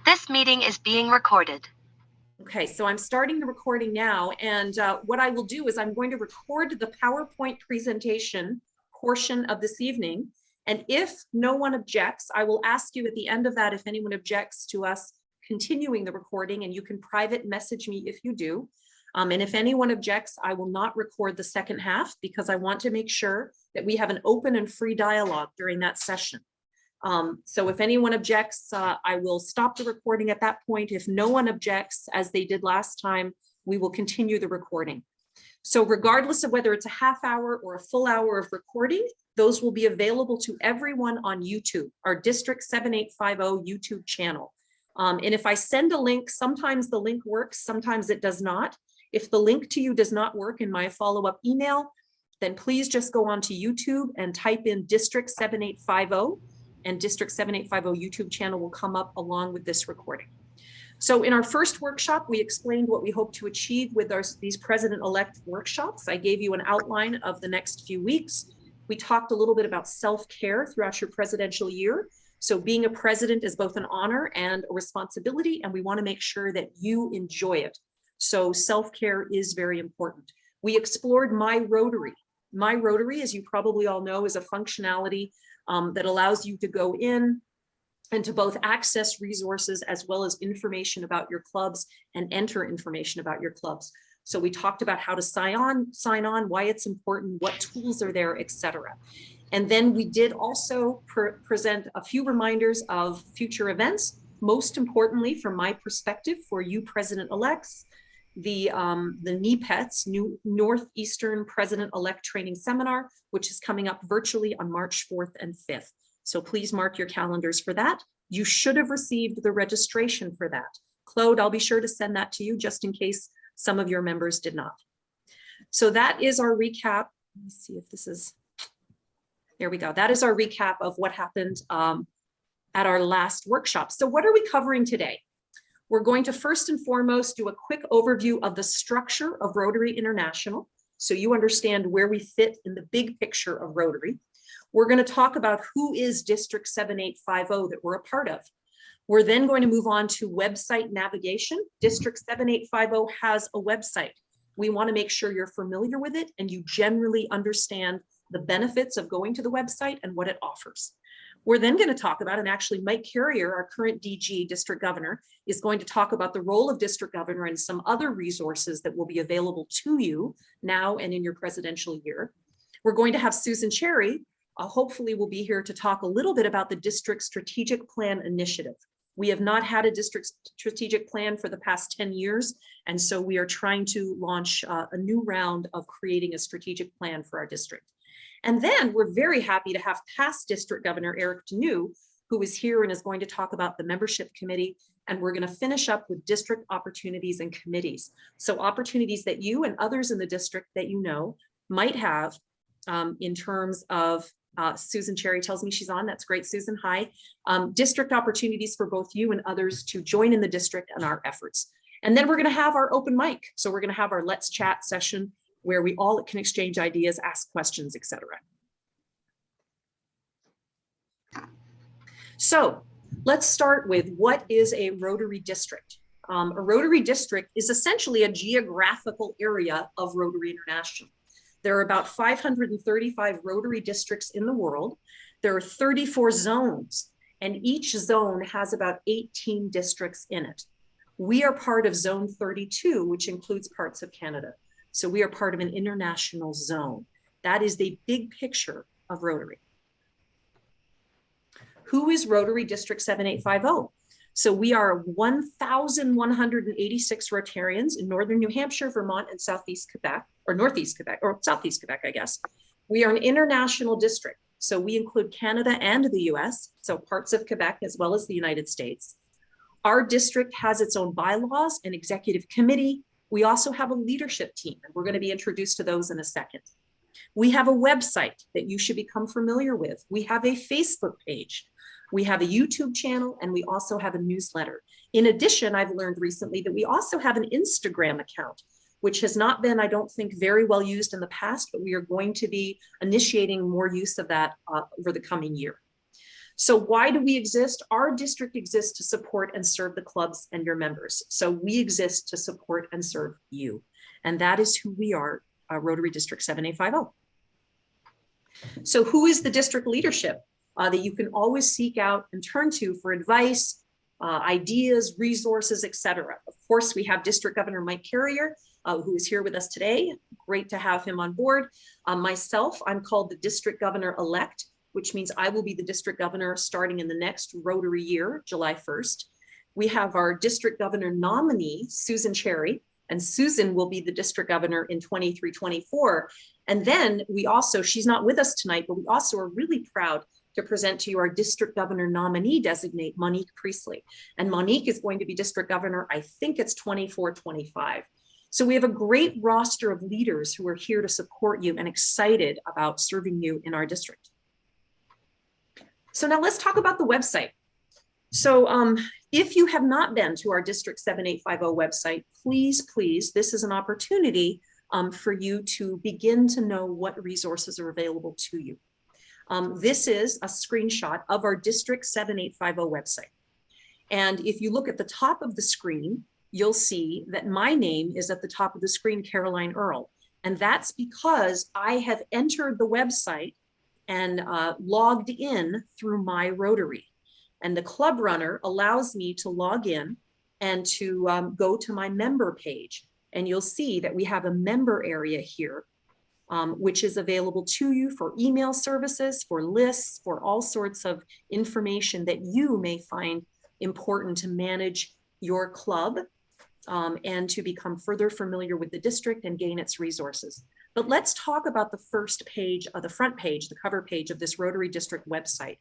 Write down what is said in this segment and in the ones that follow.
This meeting is being recorded. Okay, so I'm starting the recording now, and what I will do is I'm going to record the PowerPoint presentation portion of this evening, and if no one objects, I will ask you at the end of that if anyone objects to us continuing the recording, and you can private message me if you do. And if anyone objects, I will not record the second half because I want to make sure that we have an open and free dialogue during that session. So if anyone objects, I will stop the recording at that point. If no one objects, as they did last time, we will continue the recording. So regardless of whether it's a half hour or a full hour of recording, those will be available to everyone on YouTube, our District 7850 YouTube channel. And if I send a link, sometimes the link works, sometimes it does not. If the link to you does not work in my follow-up email, then please just go onto YouTube and type in District 7850. And District 7850 YouTube channel will come up along with this recording. So in our first workshop, we explained what we hope to achieve with these president-elect workshops. I gave you an outline of the next few weeks. We talked a little bit about self-care throughout your presidential year. So being a president is both an honor and a responsibility, and we want to make sure that you enjoy it. So self-care is very important. We explored My Rotary. My Rotary, as you probably all know, is a functionality that allows you to go in and to both access resources as well as information about your clubs and enter information about your clubs. So we talked about how to sign on, why it's important, what tools are there, etc. And then we did also present a few reminders of future events, most importantly, from my perspective, for you president-elects, the NEPETS, Northeastern President-Elect Training Seminar, which is coming up virtually on March 4th and 5th. So please mark your calendars for that. You should have received the registration for that. Claude, I'll be sure to send that to you just in case some of your members did not. So that is our recap. Let me see if this is, there we go. That is our recap of what happened at our last workshop. So what are we covering today? We're going to first and foremost do a quick overview of the structure of Rotary International, so you understand where we fit in the big picture of Rotary. We're going to talk about who is District 7850 that we're a part of. We're then going to move on to website navigation. District 7850 has a website. We want to make sure you're familiar with it and you generally understand the benefits of going to the website and what it offers. We're then going to talk about, and actually Mike Carrier, our current DG, District Governor, is going to talk about the role of District Governor and some other resources that will be available to you now and in your presidential year. We're going to have Susan Cherry, hopefully will be here to talk a little bit about the District Strategic Plan Initiative. We have not had a district strategic plan for the past 10 years, and so we are trying to launch a new round of creating a strategic plan for our district. And then we're very happy to have past District Governor Eric Deneau, who is here and is going to talk about the membership committee. And we're going to finish up with district opportunities and committees. So opportunities that you and others in the district that you know might have in terms of, Susan Cherry tells me she's on. That's great, Susan. Hi. District opportunities for both you and others to join in the district and our efforts. And then we're going to have our open mic. So we're going to have our Let's Chat session where we all can exchange ideas, ask questions, etc. So let's start with what is a Rotary District? A Rotary District is essentially a geographical area of Rotary International. There are about 535 Rotary districts in the world. There are 34 zones, and each zone has about 18 districts in it. We are part of Zone 32, which includes parts of Canada. So we are part of an international zone. That is the big picture of Rotary. Who is Rotary District 7850? So we are 1,186 Rotarians in Northern New Hampshire, Vermont, and Southeast Quebec, or Northeast Quebec, or Southeast Quebec, I guess. We are an international district. So we include Canada and the US, so parts of Quebec as well as the United States. Our district has its own bylaws and executive committee. We also have a leadership team, and we're going to be introduced to those in a second. We have a website that you should become familiar with. We have a Facebook page. We have a YouTube channel, and we also have a newsletter. In addition, I've learned recently that we also have an Instagram account, which has not been, I don't think, very well used in the past, but we are going to be initiating more use of that over the coming year. So why do we exist? Our district exists to support and serve the clubs and your members. So we exist to support and serve you. And that is who we are, Rotary District 7850. So who is the district leadership that you can always seek out and turn to for advice, ideas, resources, etc. Of course, we have District Governor Mike Carrier, who is here with us today. Great to have him on board. Myself, I'm called the District Governor-elect, which means I will be the District Governor starting in the next Rotary year, July 1st. We have our District Governor nominee, Susan Cherry, and Susan will be the District Governor in 23-24. And then we also, she's not with us tonight, but we also are really proud to present to you our District Governor nominee designate, Monique Priestley. And Monique is going to be District Governor, I think it's 24-25. So we have a great roster of leaders who are here to support you and excited about serving you in our district. So now let's talk about the website. So if you have not been to our District 7850 website, please, this is an opportunity for you to begin to know what resources are available to you. This is a screenshot of our District 7850 website. And if you look at the top of the screen, you'll see that my name is at the top of the screen, Caroline Earle. And that's because I have entered the website and logged in through my Rotary. And the club runner allows me to log in and to go to my member page. And you'll see that we have a member area here, which is available to you for email services, for lists, for all sorts of information that you may find important to manage your club and to become further familiar with the district and gain its resources. But let's talk about the first page, the front page, the cover page of this Rotary District website.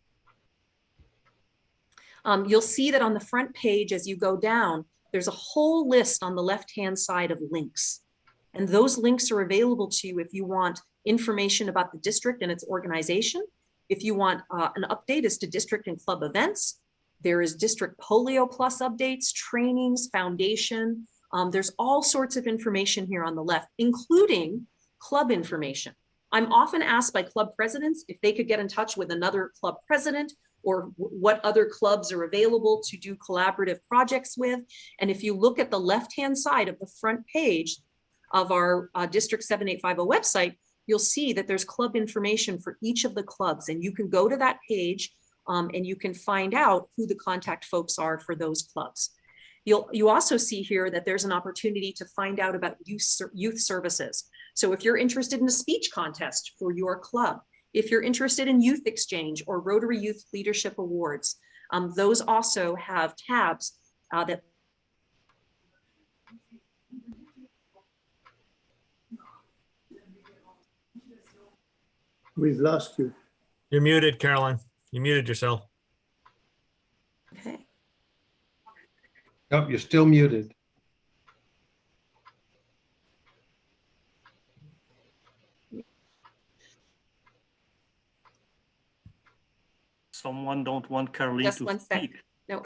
You'll see that on the front page, as you go down, there's a whole list on the left-hand side of links. And those links are available to you if you want information about the district and its organization. If you want an update as to district and club events, there is District Polio Plus updates, trainings, foundation. There's all sorts of information here on the left, including club information. I'm often asked by club presidents if they could get in touch with another club president or what other clubs are available to do collaborative projects with. And if you look at the left-hand side of the front page of our District 7850 website, you'll see that there's club information for each of the clubs. And you can go to that page and you can find out who the contact folks are for those clubs. You also see here that there's an opportunity to find out about youth services. So if you're interested in a speech contest for your club, if you're interested in youth exchange or Rotary Youth Leadership Awards, those also have tabs that. We've lost you. You're muted, Caroline. You muted yourself. Okay. Nope, you're still muted. Someone don't want Caroline Just to one sec. speak. No.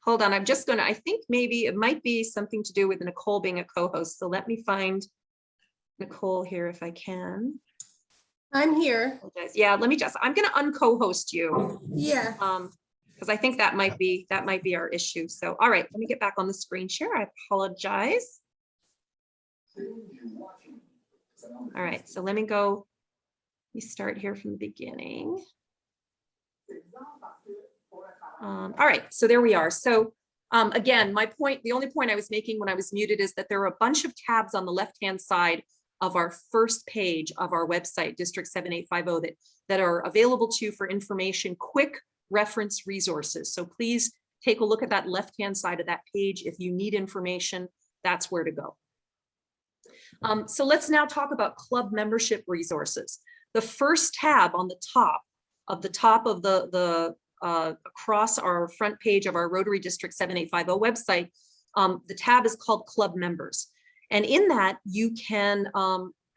Hold on, I'm just gonna, I think maybe it might be something to do with Nicole being a co-host. So let me find Nicole here if I can. I'm here. Yeah, let me just, I'm gonna unco-host you. Yeah. Because I think that might be our issue. So, all right, let me get back on the screen share. I apologize. All right, so let me start here from the beginning. All right, so there we are. So again, the only point I was making when I was muted is that there are a bunch of tabs on the left-hand side of our first page of our website, District 7850, that are available to you for information, quick reference resources. So please take a look at that left-hand side of that page. If you need information, that's where to go. So let's now talk about club membership resources. The first tab on the top of the across our front page of our Rotary District 7850 website, the tab is called Club Members. And in that, you can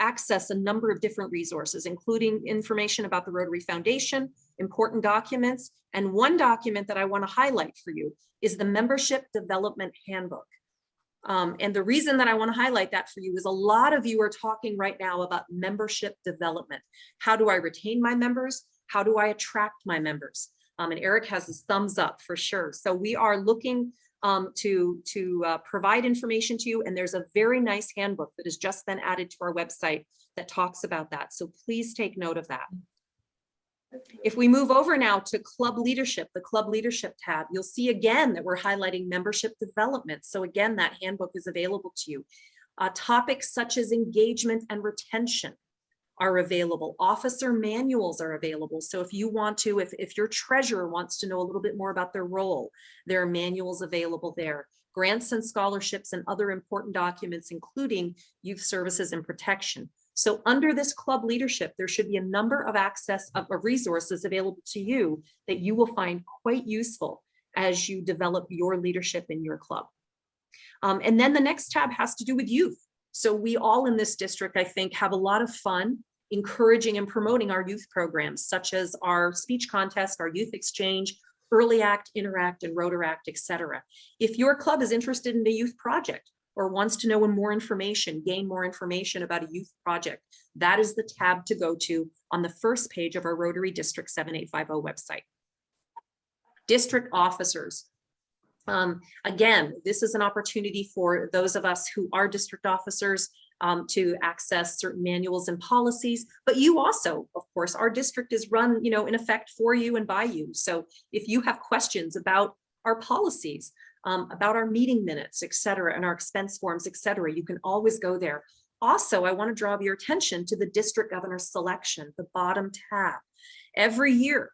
access a number of different resources, including information about the Rotary Foundation, important documents, and one document that I want to highlight for you is the Membership Development Handbook. And the reason that I want to highlight that for you is a lot of you are talking right now about membership development. How do I retain my members? How do I attract my members? And Eric has his thumbs up for sure. So we are looking to provide information to you. And there's a very nice handbook that has just been added to our website that talks about that. So please take note of that. If we move over now to club leadership, the club leadership tab, you'll see again that we're highlighting membership development. So again, that handbook is available to you. Topics such as engagement and retention are available. Officer manuals are available. So if you want to, if your treasurer wants to know a little bit more about their role, there are manuals available there. Grants and scholarships and other important documents, including youth services and protection. So under this club leadership, there should be a number of access of resources available to you that you will find quite useful as you develop your leadership in your club. And then the next tab has to do with youth. So we all in this district, I think, have a lot of fun encouraging and promoting our youth programs, such as our speech contest, our youth exchange, Early Act, Interact, and Rotaract, etc. If your club is interested in a youth project or wants to know more information, gain more information about a youth project, that is the tab to go to on the first page of our Rotary District 7850 website. District officers. Again, this is an opportunity for those of us who are district officers to access certain manuals and policies, but you also, of course, our district is run, in effect for you and by you. So if you have questions about our policies, about our meeting minutes, et cetera, and our expense forms, et cetera, you can always go there. Also, I want to draw your attention to the district governor selection, the bottom tab. Every year,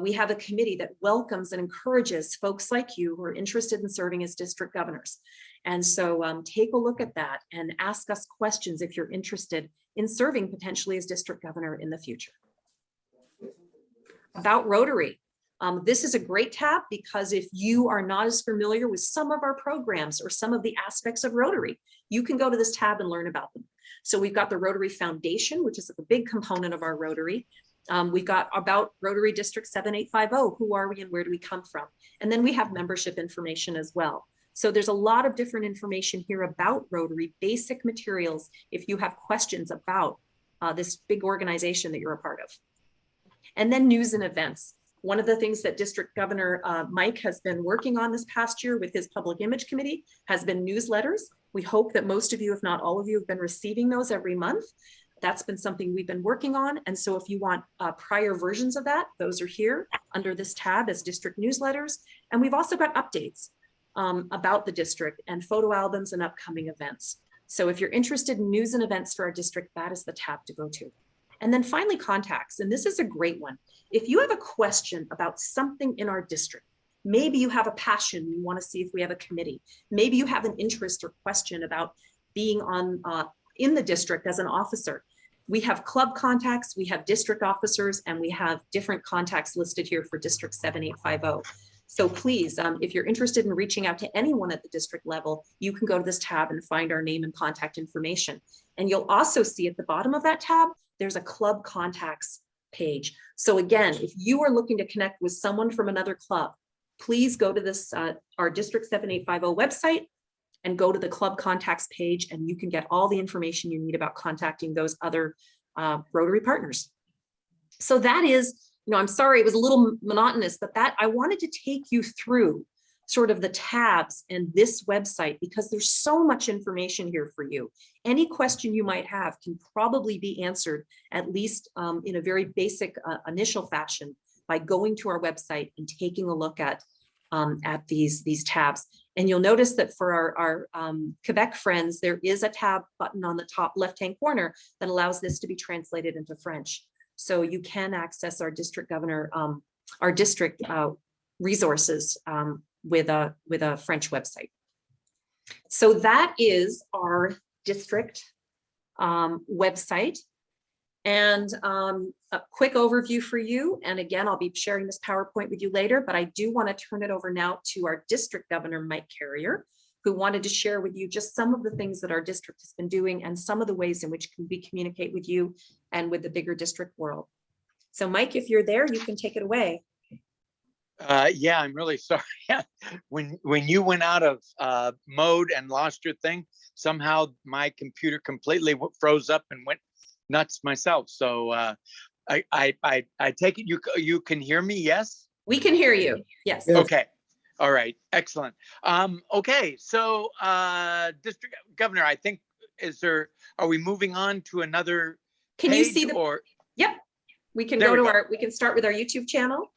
we have a committee that welcomes and encourages folks like you who are interested in serving as district governors. And so take a look at that and ask us questions if you're interested in serving potentially as district governor in the future. About Rotary. This is a great tab because if you are not as familiar with some of our programs or some of the aspects of Rotary, you can go to this tab and learn about them. So we've got the Rotary Foundation, which is a big component of our Rotary. We've got about Rotary District 7850, who are we and where do we come from? And then we have membership information as well. So there's a lot of different information here about Rotary, basic materials if you have questions about this big organization that you're a part of. And then news and events. One of the things that District Governor Mike has been working on this past year with his Public Image Committee has been newsletters. We hope that most of you, if not all of you, have been receiving those every month. That's been something we've been working on. And so if you want prior versions of that, those are here under this tab as district newsletters. And we've also got updates about the district and photo albums and upcoming events. So if you're interested in news and events for our district, that is the tab to go to. And then finally, contacts. And this is a great one. If you have a question about something in our district, maybe you have a passion, you want to see if we have a committee. Maybe you have an interest or question about being on in the district as an officer. We have club contacts, we have district officers, and we have different contacts listed here for District 7850. So please, if you're interested in reaching out to anyone at the district level, you can go to this tab and find our name and contact information. And you'll also see at the bottom of that tab, there's a club contacts page. So again, if you are looking to connect with someone from another club, please go to this, our District 7850 website, and go to the club contacts page, and you can get all the information you need about contacting those other Rotary partners. So that is, I'm sorry, it was a little monotonous, but that I wanted to take you through sort of the tabs in this website because there's so much information here for you. Any question you might have can probably be answered at least in a very basic initial fashion by going to our website and taking a look at these tabs. And you'll notice that for our Quebec friends, there is a tab button on the top left-hand corner that allows this to be translated into French. So you can access our district governor, our district resources with a French website. So that is our district website. And a quick overview for you. And again, I'll be sharing this PowerPoint with you later, but I do want to turn it over now to our district governor, Mike Carrier, who wanted to share with you just some of the things that our district has been doing and some of the ways in which we communicate with you and with the bigger district world. So Mike, if you're there, you can take it away. Yeah, I'm really sorry. When you went out of mode and lost your thing, somehow my computer completely froze up and went nuts myself. So I take it you can hear me, yes? We can hear you. Yes. Yes. Okay. All right. Excellent. Okay. So, District Governor, I think, are we moving on to another Can you page see the, or? yep. We can There go we to go. our, we can start with our YouTube channel.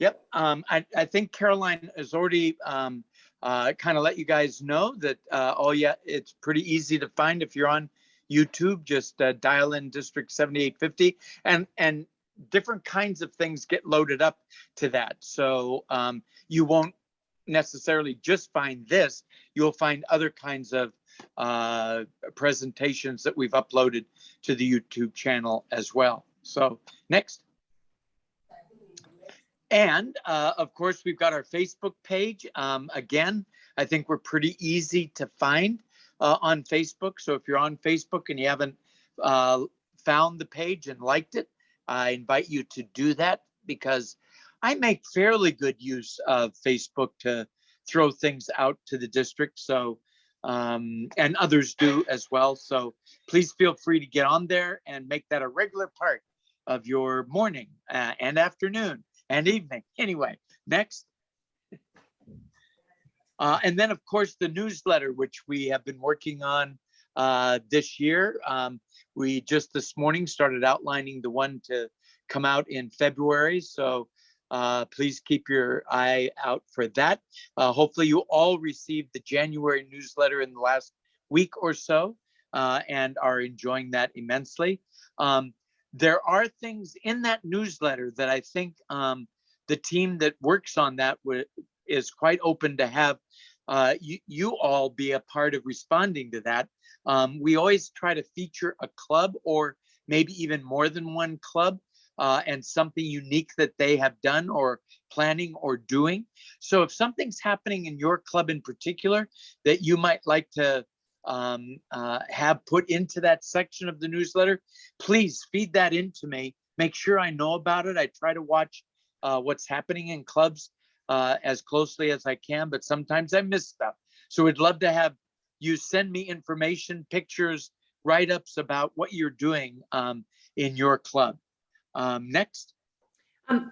Yep. I think Caroline has already kind of let you guys know that, oh yeah, it's pretty easy to find if you're on YouTube. Just dial in District 7850 and different kinds of things get loaded up to that. So you won't necessarily just find this, you'll find other kinds of presentations that we've uploaded to the YouTube channel as well. So next. And of course, we've got our Facebook page. Again, I think we're pretty easy to find on Facebook. So if you're on Facebook and you haven't found the page and liked it, I invite you to do that because I make fairly good use of Facebook to throw things out to the district. So, and others do as well. So please feel free to get on there and make that a regular part of your morning and afternoon and evening. Anyway, next. And then, of course, the newsletter, which we have been working on this year. We just this morning started outlining the one to come out in February. So please keep your eye out for that. Hopefully you all received the January newsletter in the last week or so and are enjoying that immensely. There are things in that newsletter that I think the team that works on that is quite open to have you all be a part of responding to that. We always try to feature a club or maybe even more than one club and something unique that they have done or planning or doing. So if something's happening in your club in particular that you might like to have put into that section of the newsletter, please feed that into me. Make sure I know about it. I try to watch what's happening in clubs as closely as I can, but sometimes I miss stuff. So we'd love to have you send me information, pictures, write-ups about what you're doing in your club. Next.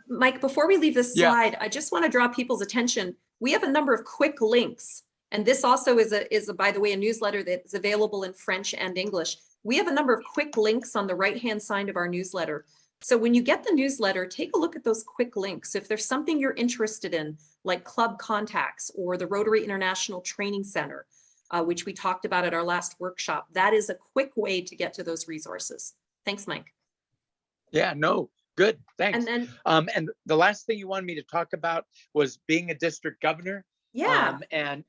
Mike, before we leave this Yeah. slide, I just want to draw people's attention. We have a number of quick links. And this also is a, by the way, a newsletter that's available in French and English. We have a number of quick links on the right-hand side of our newsletter. So when you get the newsletter, take a look at those quick links. If there's something you're interested in, like club contacts or the Rotary International Training Center, which we talked about at our last workshop, that is a quick way to get to those resources. Thanks, Mike. Yeah, no, good, thanks. And then, and the last thing you wanted me to talk about was being a district governor. yeah. And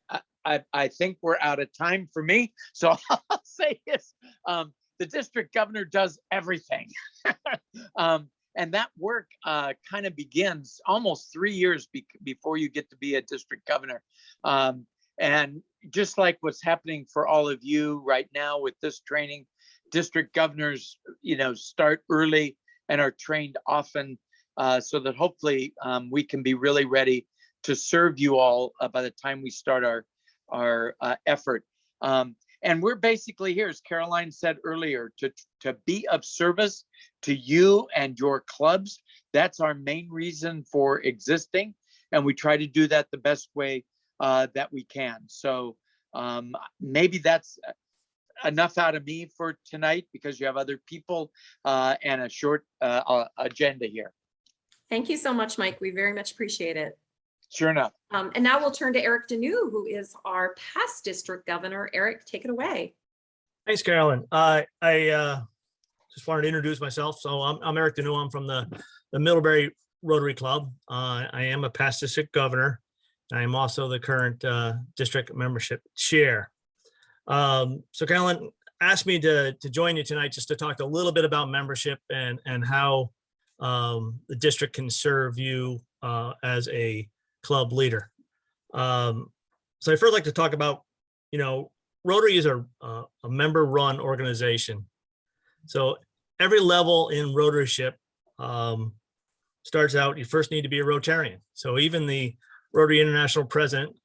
I think we're out of time for me. So I'll say this, the district governor does everything. And that work kind of begins almost 3 years before you get to be a district governor. And just like what's happening for all of you right now with this training, district governors, start early and are trained often so that hopefully we can be really ready to serve you all by the time we start our effort. And we're basically here, as Caroline said earlier, to be of service to you and your clubs. That's our main reason for existing. And we try to do that the best way that we can. So maybe that's enough out of me for tonight because you have other people and a short agenda here. Thank you so much, Mike. We very much appreciate it. Sure enough. And now we'll turn to Eric Deneau, who is our past district governor. Eric, take it away. Thanks, Carolyn. I just wanted to introduce myself. So I'm Eric Deneau. I'm from the Middlebury Rotary Club. I am a past district governor. I am also the current district membership chair. So Carolyn asked me to join you tonight just to talk a little bit about membership and how the district can serve you as a club leader. So I first like to talk about, Rotary is a member-run organization. So every level in Rotaryship starts out, you first need to be a Rotarian. So even the Rotary International president,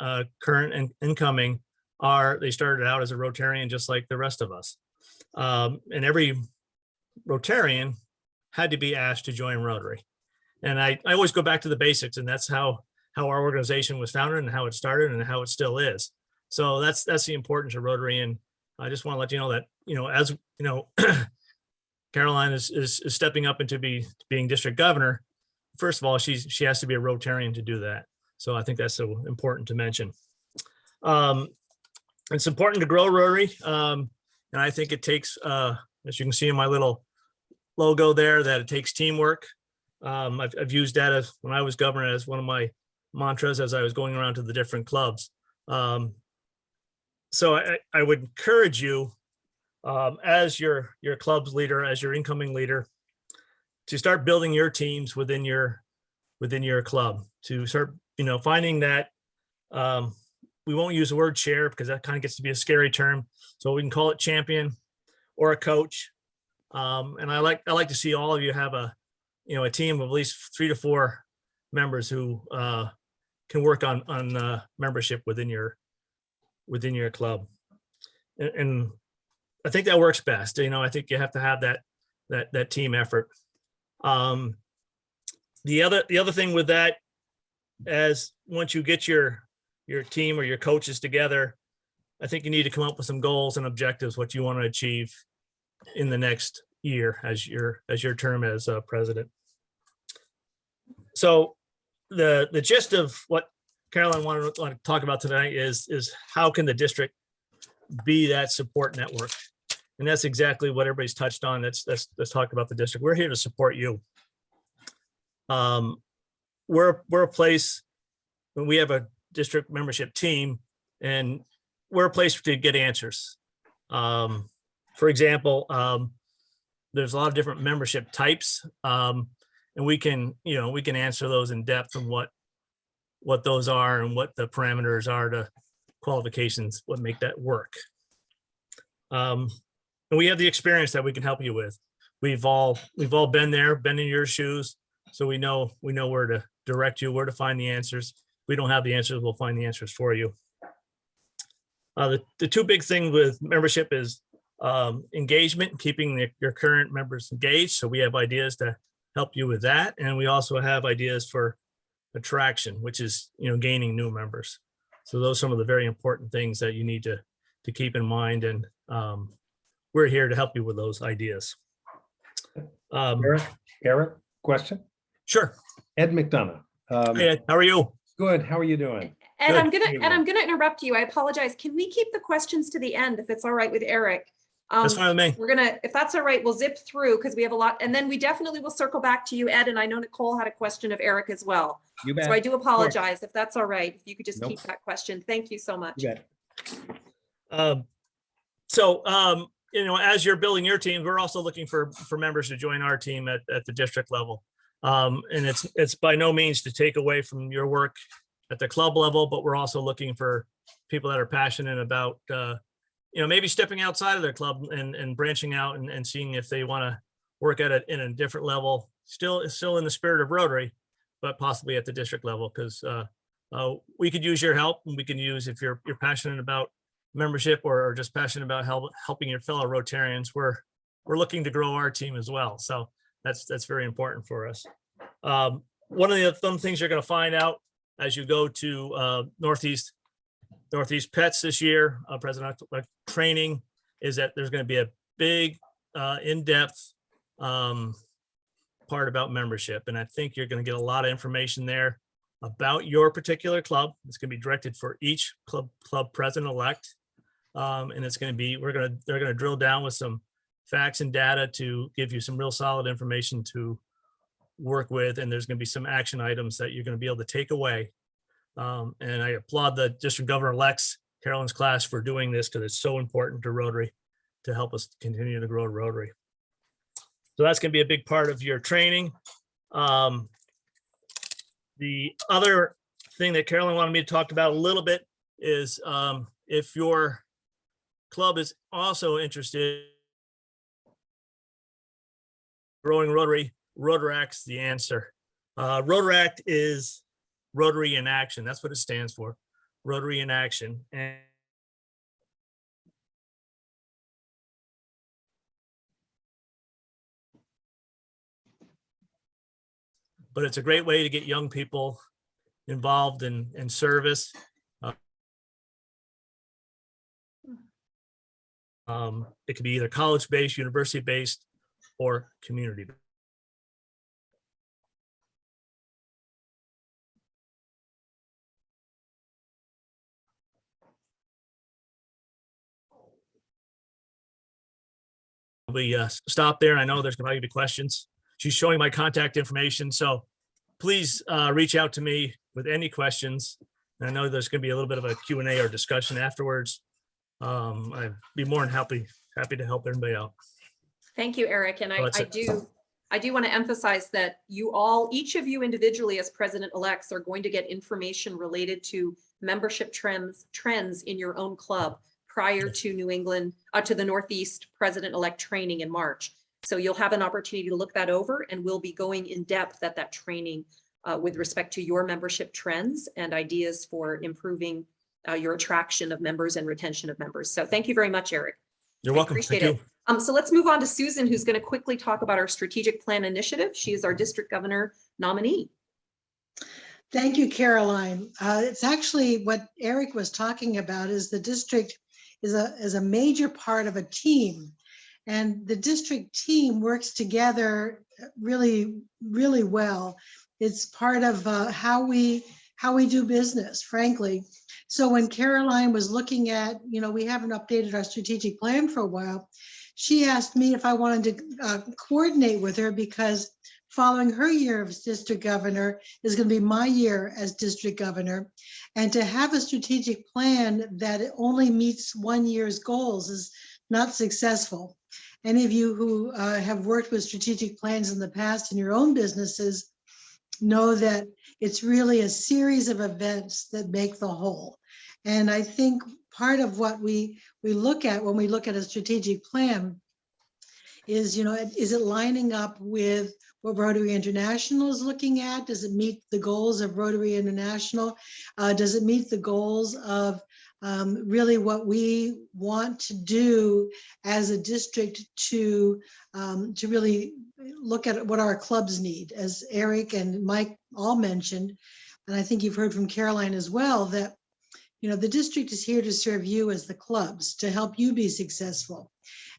current and incoming, they started out as a Rotarian just like the rest of us. And every Rotarian had to be asked to join Rotary. And I always go back to the basics, and that's how our organization was founded and how it started and how it still is. So that's the importance of Rotary. And I just want to let you know that, as you know, Caroline is stepping up into being district governor. First of all, she has to be a Rotarian to do that. So I think that's so important to mention. It's important to grow Rotary. And I think it takes, as you can see in my little logo there, that it takes teamwork. I've used that as when I was governor as one of my mantras as I was going around to the different clubs. So I would encourage you, as your club's leader, as your incoming leader, to start building your teams within your club, to start, finding that, we won't use the word chair because that kind of gets to be a scary term. So we can call it champion or a coach. And I like to see all of you have a team of at least 3 to 4 members who can work on membership within your club. And I think that works best. I think you have to have that team effort. The other thing with that, as once you get your team or your coaches together, I think you need to come up with some goals and objectives, what you want to achieve in the next year as your term as president. So the gist of what Caroline wanted to talk about tonight is how can the district be that support network? And that's exactly what everybody's touched on. Let's talk about the district. We're here to support you. We're a place when we have a district membership team, and we're a place to get answers. For example, there's a lot of different membership types, and we can answer those in depth and what those are and what the parameters are to qualifications, what make that work. And we have the experience that we can help you with. We've all been there, been in your shoes, so we know where to direct you, where to find the answers. If we don't have the answers, we'll find the answers for you. The two big things with membership is engagement, keeping your current members engaged. So we have ideas to help you with that. And we also have ideas for attraction, which is, gaining new members. So those are some of the very important things that you need to keep in mind. And we're here to help you with those ideas. Eric, question? Sure. Ed McDonough. Hey, Ed, how are you? Good. How are you doing? And Good. I'm gonna interrupt you. I apologize. Can we keep the questions to the end if it's all right with Eric? That's fine with me. We're gonna, if that's all right, we'll zip through because we have a lot, and then we definitely will circle back to you, Ed. And I know Nicole had a question of Eric as well. You bet. So I do apologize if that's all right. If you could just Nope. keep that question. Thank you so much. You bet. As you're building your team, we're also looking for members to join our team at the district level. And it's by no means to take away from your work at the club level, but we're also looking for people that are passionate about, maybe stepping outside of their club and branching out and seeing if they want to work at it in a different level, still in the spirit of Rotary, but possibly at the district level, because we could use your help, and we can use, if you're passionate about membership or just passionate about helping your fellow Rotarians, we're looking to grow our team as well. So that's very important for us. One of the fun things you're going to find out as you go to Northeast Pets this year, presidential training, is that there's going to be a big in-depth part about membership. And I think you're going to get a lot of information there about your particular club. It's going to be directed for each club president-elect. And it's going to be, they're going to drill down with some facts and data to give you some real solid information to work with. And there's going to be some action items that you're going to be able to take away. And I applaud the district governor-elects, Carolyn's class, for doing this, because it's so important to Rotary to help us continue to grow Rotary. So that's going to be a big part of your training. The other thing that Carolyn wanted me to talk about a little bbit is if your club is also interested in growing Rotary, Rotaract's the answer. Rotaract is Rotary in Action. That's what it stands for, Rotary in Action. And but it's a great way to get young people involved in service. It could be either college-based, university-based, or community. We stop there. I know there's going to be questions. She's showing my contact information, so please reach out to me with any questions. And I know there's going to be a little bit of a Q&A or discussion afterwards. I'd be more than happy to help everybody out. Thank you, Eric. And Well, that's I it. do want to emphasize that you all, each of you individually as president-elects are going to get information related to membership trends in your own club prior to New England, to the Northeast president-elect training in March. So you'll have an opportunity to look that over, and we'll be going in depth at that training with respect to your membership trends and ideas for improving your attraction of members and retention of members. So thank you very much, Eric. You're I welcome. appreciate Thank you. it. So let's move on to Susan, who's going to quickly talk about our strategic plan initiative. She is our district governor nominee. Thank you, Caroline. It's actually what Eric was talking about is the district is a major part of a team. And the district team works together really, really well. It's part of how we do business, frankly. So when Caroline was looking at, we haven't updated our strategic plan for a while, she asked me if I wanted to coordinate with her because following her year as district governor is going to be my year as district governor. And to have a strategic plan that only meets 1 year's goals is not successful. Any of you who have worked with strategic plans in the past in your own businesses know that it's really a series of events that make the whole. And I think part of what we look at when we look at a strategic plan is, is it lining up with what Rotary International is looking at? Does it meet the goals of Rotary International? Does it meet the goals of really what we want to do as a district to really look at what our clubs need, as Eric and Mike all mentioned, and I think you've heard from Caroline as well, that the district is here to serve you as the clubs, to help you be successful.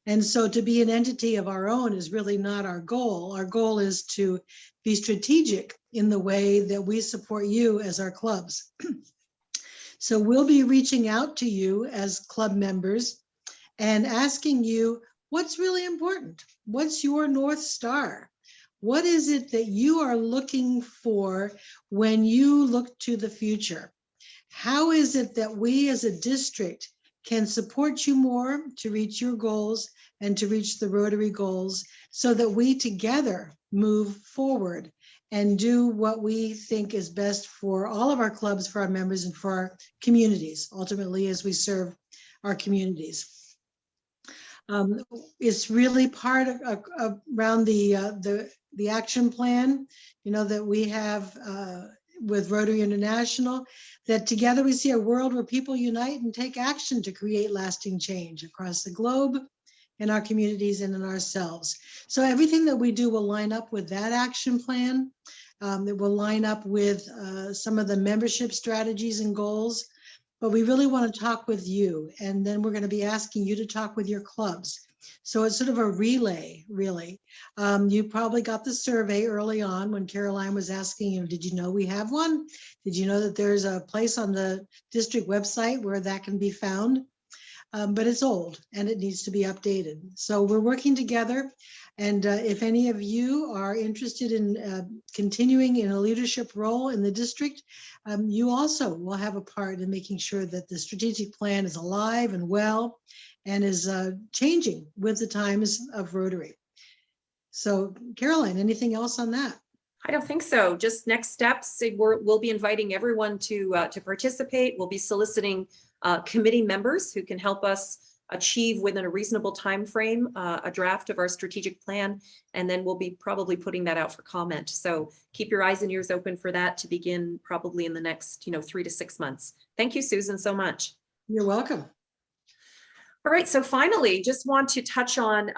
And so to be an entity of our own is really not our goal. Our goal is to be strategic in the way that we support you as our clubs. So we'll be reaching out to you as club members and asking you what's really important. What's your North Star? What is it that you are looking for when you look to the future? How is it that we as a district can support you more to reach your goals and to reach the Rotary goals so that we together move forward and do what we think is best for all of our clubs, for our members, and for our communities, ultimately, as we serve our communities. It's really part of around the action plan, that we have with Rotary International, that together we see a world where people unite and take action to create lasting change across the globe, in our communities, and in ourselves. So everything that we do will line up with that action plan. It will line up with some of the membership strategies and goals, but we really want to talk with you. And then we're going to be asking you to talk with your clubs. So it's sort of a relay, really. You probably got the survey early on when Caroline was asking, did you know we have one? Did you know that there's a place on the district website where that can be found? But it's old and it needs to be updated. So we're working together. And if any of you are interested in continuing in a leadership role in the district, you also will have a part in making sure that the strategic plan is alive and well and is changing with the times of Rotary. So Caroline, anything else on that? I don't think so. Just next steps. We'll be inviting everyone to participate. We'll be soliciting committee members who can help us achieve within a reasonable time frame a draft of our strategic plan, and then we'll be probably putting that out for comment. So keep your eyes and ears open for that to begin probably in the next 3 to 6 months. Thank you, Susan, so much. You're welcome. All right, so finally, just want to touch on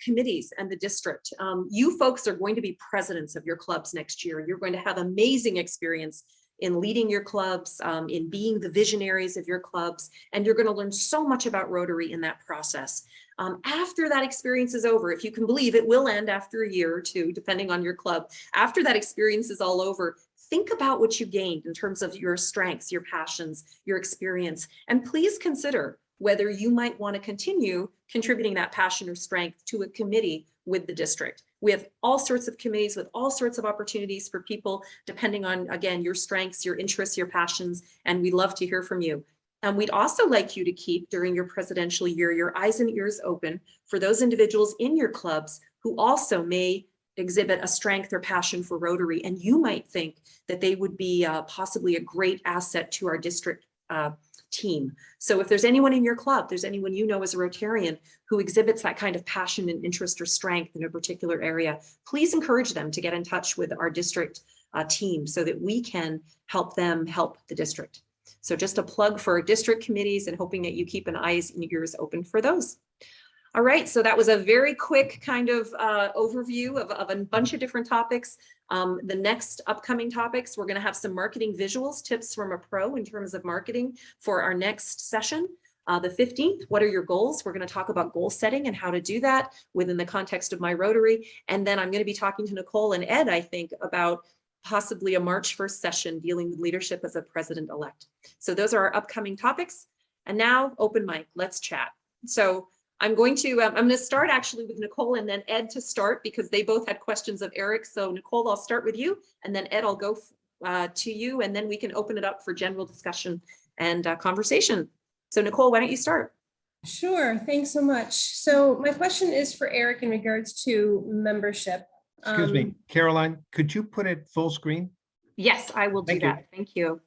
committees and the district. You folks are going to be presidents of your clubs next year. You're going to have amazing experience in leading your clubs, in being the visionaries of your clubs, and you're going to learn so much about Rotary in that process. After that experience is over, if you can believe it will end after a year or two, depending on your club. After that experience is all over, think about what you gained in terms of your strengths, your passions, your experience, and please consider whether you might want to continue contributing that passion or strength to a committee with the district. We have all sorts of committees with all sorts of opportunities for people, depending on, again, your strengths, your interests, your passions, and we'd love to hear from you. And we'd also like you to keep, during your presidential year, your eyes and ears open for those individuals in your clubs who also may exhibit a strength or passion for Rotary, and you might think that they would be possibly a great asset to our district team. So if there's anyone in your club, there's anyone you know as a Rotarian who exhibits that kind of passion and interest or strength in a particular area, please encourage them to get in touch with our district team so that we can help them help the district. So just a plug for our district committees and hoping that you keep an eyes and ears open for those. All right, so that was a very quick kind of overview of a bunch of different topics. The next upcoming topics, we're going to have some marketing visuals, tips from a pro in terms of marketing for our next session. The 15th, what are your goals? We're going to talk about goal setting and how to do that within the context of my Rotary. And then I'm going to be talking to Nicole and Ed, I think, about possibly a March 1st session dealing with leadership as a president-elect. So those are our upcoming topics. And now open mic, let's chat. So I'm going to start actually with Nicole and then Ed to start because they both had questions of Eric. So Nicole, I'll start with you and then Ed, I'll go to you and then we can open it up for general discussion and conversation. So Nicole, why don't you start? Sure, thanks so much. So my question is for Eric in regards to membership. Excuse me, Caroline, could you put it full screen? Yes, I will do Thank you. that. Thank you.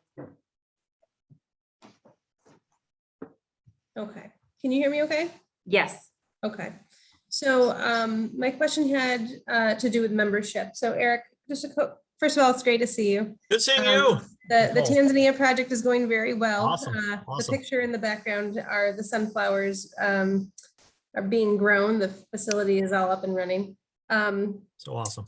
Okay, can you hear me okay? Yes. Okay, so my question had to do with membership. So Eric, first of all, it's great to see you. Good seeing you. The Nicole. Tanzania project is going very well. Awesome, The awesome. picture in the background are the sunflowers are being grown. The facility is all up and running. So awesome.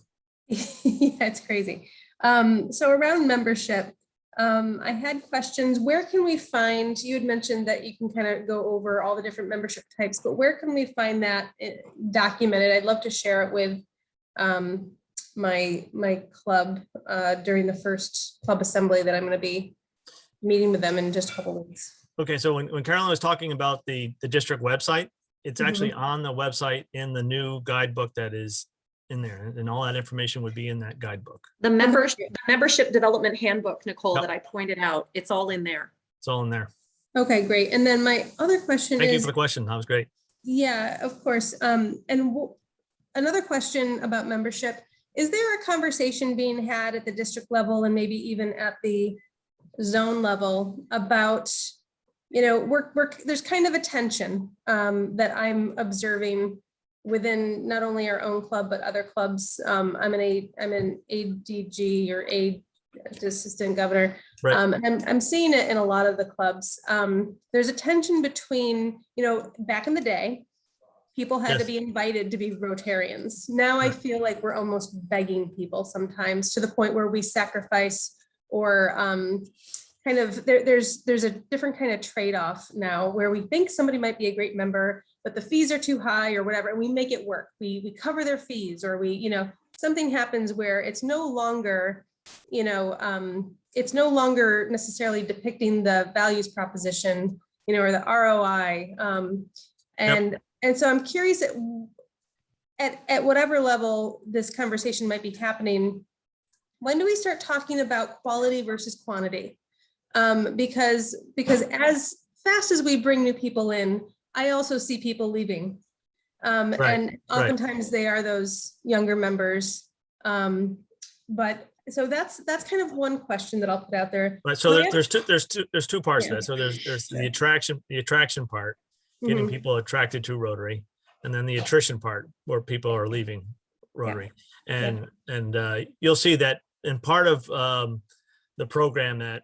Yeah, it's crazy. So around membership, I had questions. Where can we find, you had mentioned that you can kind of go over all the different membership types, but where can we find that documented? I'd love to share it with my club during the first club assembly that I'm going to be meeting with them in just a couple of weeks. Okay, so when Carolyn was talking about the district website, it's actually on the website in the new guidebook that is in there, and all that information would be in that guidebook. The membership development handbook, Nicole, Yep. that I pointed out, it's all in there. It's all in there. Okay, great. And then my other question Thank you is, for the question. That was great. yeah, of course. Another question about membership, is there a conversation being had at the district level and maybe even at the zone level about, you know, there's kind of a tension that I'm observing within not only our own club, but other clubs. I'm an ADG or aide assistant governor. Right. I'm seeing it in a lot of the clubs. There's a tension between, you know, back in the day, people had to Yes. be invited to be Rotarians. Now I Right. feel like we're almost begging people sometimes to the point where we sacrifice or kind of there's a different kind of trade-off now where we think somebody might be a great member, but the fees are too high or whatever, and we make it work. We cover their fees, or we, you know, something happens where it's no longer, you know, it's no longer necessarily depicting the values proposition, you know, or the ROI. And so I'm curious at whatever level this conversation might be happening, when do we start talking about quality versus quantity? Because as fast as we bring new people in, I also see people leaving. And oftentimes they are those younger members. But so that's kind of one question that I'll put out there. Right. So My there's two parts Yeah. to that. So there's the attraction part, getting Mhm. people attracted to Rotary, and then the attrition part where people are leaving Rotary. And you'll see that in part of the program at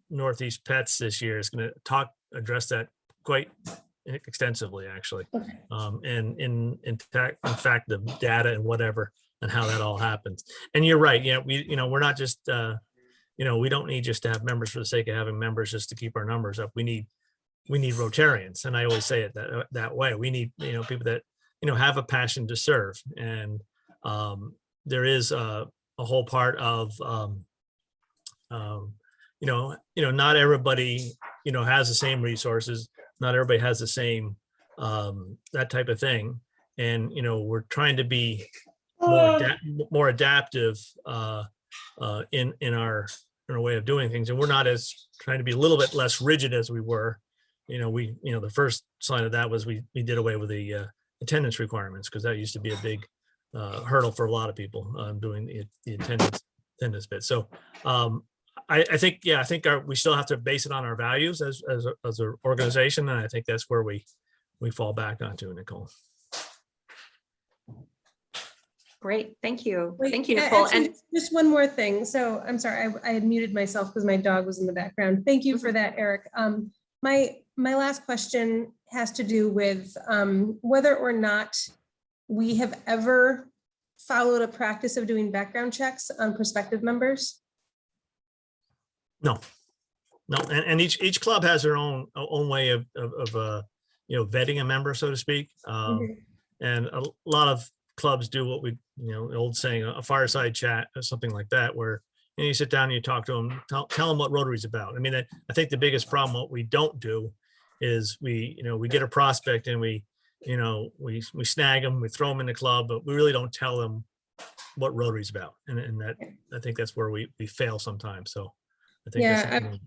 Northeast Pets this year is going to address that quite extensively, actually. Okay. And in fact, the data and whatever, and how that all happens. And you're right. Yeah, we're not just, we don't need just to have members for the sake of having members just to keep our numbers up. We need Rotarians. And I always say it that way. We need, people that, have a passion to serve. And there is a whole part of, not everybody, has the same resources. Not everybody has the same, that type of thing. And, we're trying to be more adaptive in our way of doing things. And we're not as trying to be a little bit less rigid as we were. The first sign of that was we did away with the attendance requirements, because that used to be a big hurdle for a lot of people doing the attendance bit. So I think we still have to base it on our values as an organization. And I think that's where we fall back onto, Nicole. Great, thank you. Wait, Thank you, Nicole. actually, And just one more thing. So I'm sorry, I had muted myself because my dog was in the background. Thank you for that, Eric. My last question has to do with whether or not we have ever followed a practice of doing background checks on prospective members. No, and each club has their own way of vetting a member, so to speak. And a lot of clubs do what we, the old saying, a fireside chat or something like that, where you sit down and you talk to them, tell them what Rotary's about. I mean, I think the biggest problem, what we don't do is we get a prospect and we snag them, we throw them in the club, but we really don't tell them what Rotary's about. And that, I think that's where we fail sometimes. So I think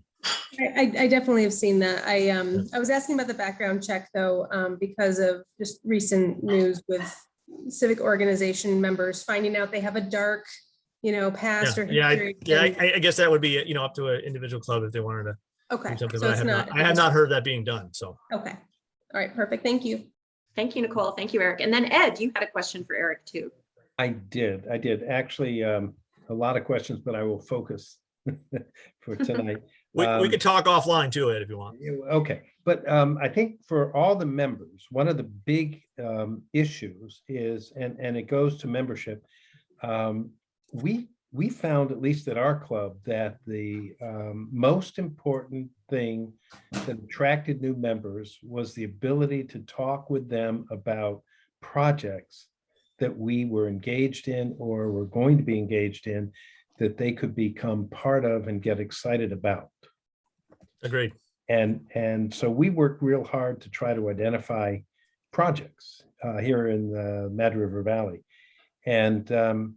I definitely have seen that. I was asking about the background check though, because of just recent news with civic organization members finding out they have a dark, past or history. I guess that would be, up to an individual club if they wanted to. Okay. do something, So but it's I have not heard that being done. So. Okay. All right. Perfect. Thank you. thank you, Nicole. Thank you, Eric. And then Ed, you had a question for Eric too. I did actually, a lot of questions, but I will focus for tonight. We could talk offline too, Ed, if you want. Okay, but I think for all the members, one of the big issues is, and it goes to membership, we found, at least at our club, that the most important thing that attracted new members was the ability to talk with them about projects that we were engaged in or were going to be engaged in, that they could become part of and get excited about. Agreed. And so we worked real hard to try to identify projects here in the Mad River Valley. And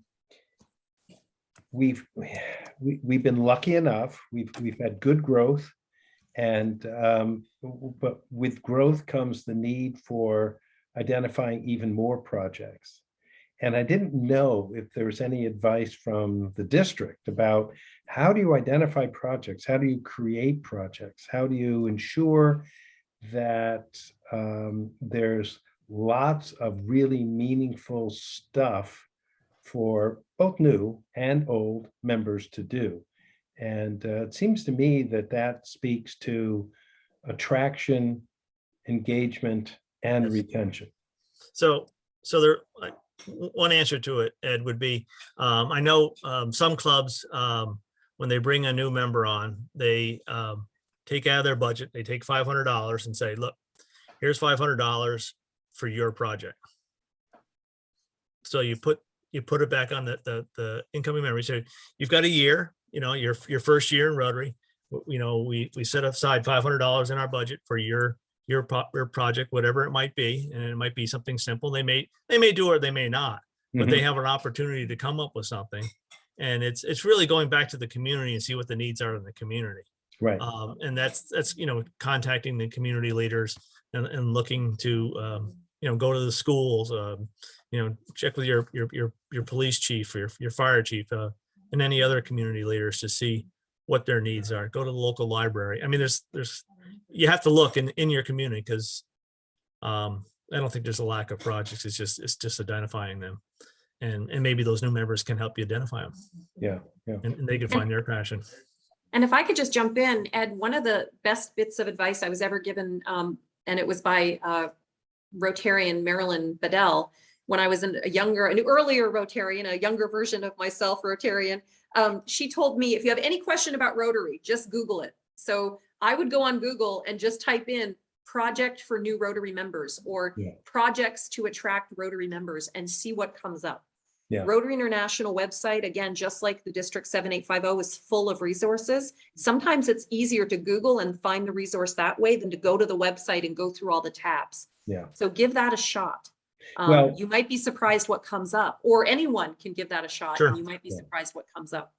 we've been lucky enough, we've had good growth, and but with growth comes the need for identifying even more projects. And I didn't know if there was any advice from the district about how do you identify projects? How do you create projects? How do you ensure that there's lots of really meaningful stuff for both new and old members to do? And it seems to me that that speaks to attraction, engagement, and retention. So there, one answer to it, Ed, would be, I know some clubs, when they bring a new member on, they take out of their budget, they take $500 and say, look, here's $500 for your project. So you put it back on the incoming member. So you've got a year, your first year in Rotary, we set aside $500 in our budget for your project, whatever it might be, and it might be something simple. They may do or they may not, but they have an opportunity to come up with something. And it's really going back to the community and see what the needs are in the community. Right. And that's contacting the community leaders and looking to go to the schools, check with your police chief or your fire chief and any other community leaders to see what their needs are. Go to the local library. I mean, you have to look in your community, because I don't think there's a lack of projects. It's just identifying them, and maybe those new members can help you identify them. Yeah. And they can find their passion. And if I could just jump in, Ed, one of the best bits of advice I was ever given and it was by Rotarian Marilyn Bedell. When I was an earlier Rotarian, a younger version of myself, Rotarian, she told me, if you have any question about Rotary, just Google it. So I would go on Google and just type in project for new Rotary members or projects to attract Rotary members and see what comes up. Yeah. Rotary International website, again, just like the District 7850, is full of resources. Sometimes it's easier to Google and find the resource that way than to go to the website and go through all the tabs. Yeah. So give that a shot. Well- You might be surprised what comes up, or anyone can give that a shot. Sure. And you might be surprised what comes up.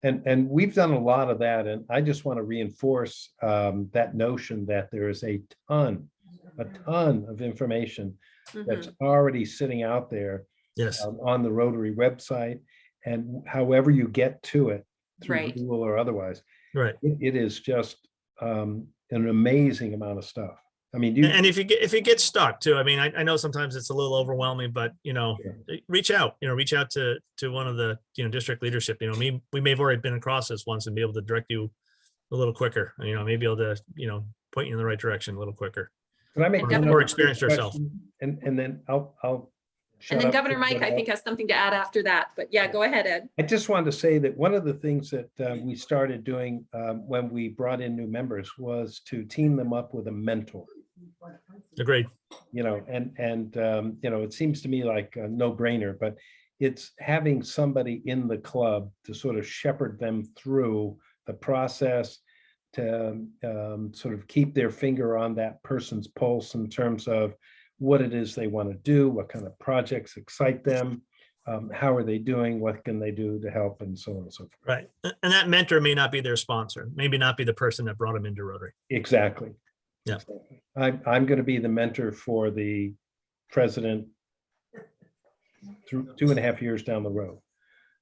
And we've done a lot of that, and I just want to reinforce that notion that there is a ton of information that's already sitting out there Yes. on the Rotary website, and however you get to it through Right. Google or otherwise, Right. it is just an amazing amount of stuff. I mean, you, And if you get stuck too, I mean, I know sometimes it's a little overwhelming, but reach out to one of the, district leadership, we may have already been across this once and be able to direct you a little quicker, maybe able to, point you in the right direction a little quicker. can I make And one more other experienced yourself. question? And then I'll shut And then up. Governor Mike, I think, has something to add after that. But yeah, go ahead, Ed. I just wanted to say that one of the things that we started doing when we brought in new members was to team them up with a mentor. Agreed. It seems to me like a no-brainer, but it's having somebody in the club to sort of shepherd them through the process, to sort of keep their finger on that person's pulse in terms of what it is they want to do, what kind of projects excite them, how are they doing, what can they do to help, and so on and so forth. Right. And that mentor may not be their sponsor, maybe not be the person that brought them into Rotary. Exactly. Yeah. Exactly. I'm going to be the mentor for the president through 2.5 years down the road.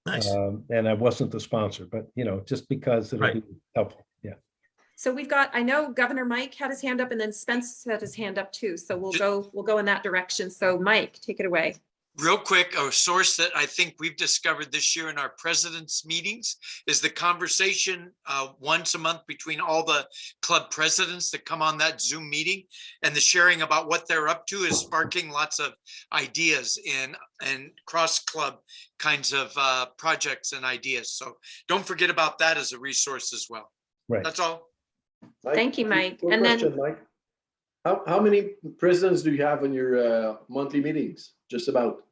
Nice. And I wasn't the sponsor, but just because it'll be helpful. Yeah. So we've got, I know Governor Mike had his hand up, and then Spence had his hand up too. So we'll go in that direction. So Mike, take it away. Real quick, a source that I think we've discovered this year in our president's meetings is the conversation once a month between all the club presidents that come on that Zoom meeting, and the sharing about what they're up to is sparking lots of ideas and cross club kinds of projects and ideas. So don't forget about that as a resource as well. Right. That's all. Thank you, Mike. One And then- question, Mike. How many presidents do you have in your monthly meetings? Just about.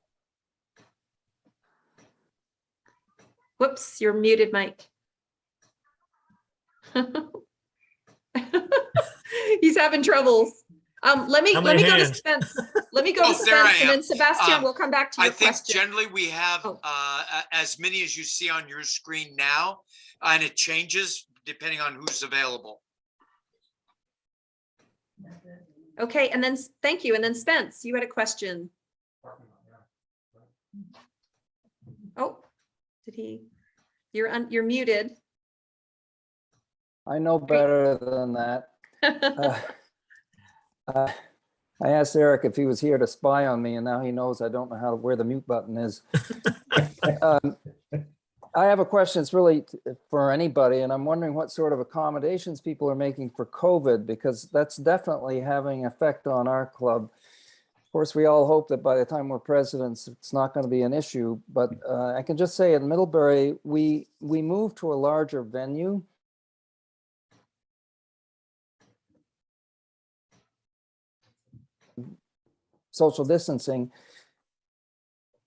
Whoops, you're muted, Mike. He's having troubles. Let me How go many to hands? Spence. Let me go to Oh, there I Spence, and am. then Sebastian, we'll come back to I your think question. generally we have Oh. as many as you see on your screen now, and it changes depending on who's available. Okay, and then thank you. And then Spence, you had a question. Oh, did he? You're muted. I know better than that. I asked Eric if he was here to spy on me, and now he knows I don't know how to where the mute button is. I have a question. It's really for anybody, and I'm wondering what sort of accommodations people are making for COVID, because that's definitely having effect on our club. Of course, we all hope that by the time we're presidents, it's not going to be an issue. But I can just say in Middlebury, we moved to a larger venue. Social distancing.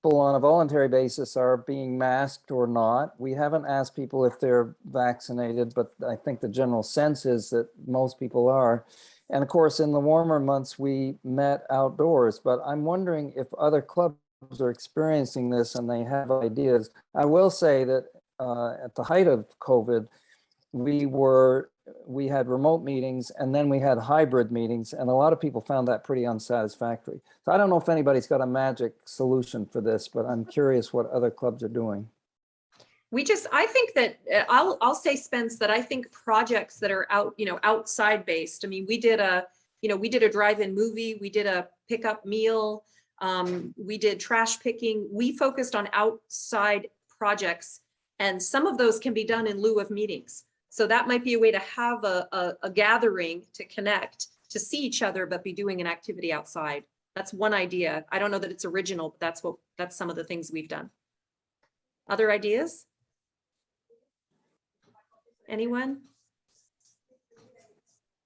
People on a voluntary basis are being masked or not. We haven't asked people if they're vaccinated, but I think the general sense is that most people are. And of course, in the warmer months, we met outdoors, but I'm wondering if other clubs are experiencing this and they have ideas. I will say that at the height of COVID, we had remote meetings, and then we had hybrid meetings, and a lot of people found that pretty unsatisfactory. So I don't know if anybody's got a magic solution for this, but I'm curious what other clubs are doing. I think that I'll say, Spence, that I think projects that are outside based. I mean, we did a drive-in movie, we did a pickup meal, we did trash picking. We focused on outside projects, and some of those can be done in lieu of meetings. So that might be a way to have a gathering to connect to see each other, but be doing an activity outside. That's one idea. I don't know that it's original, but that's some of the things we've done. Other ideas? Anyone?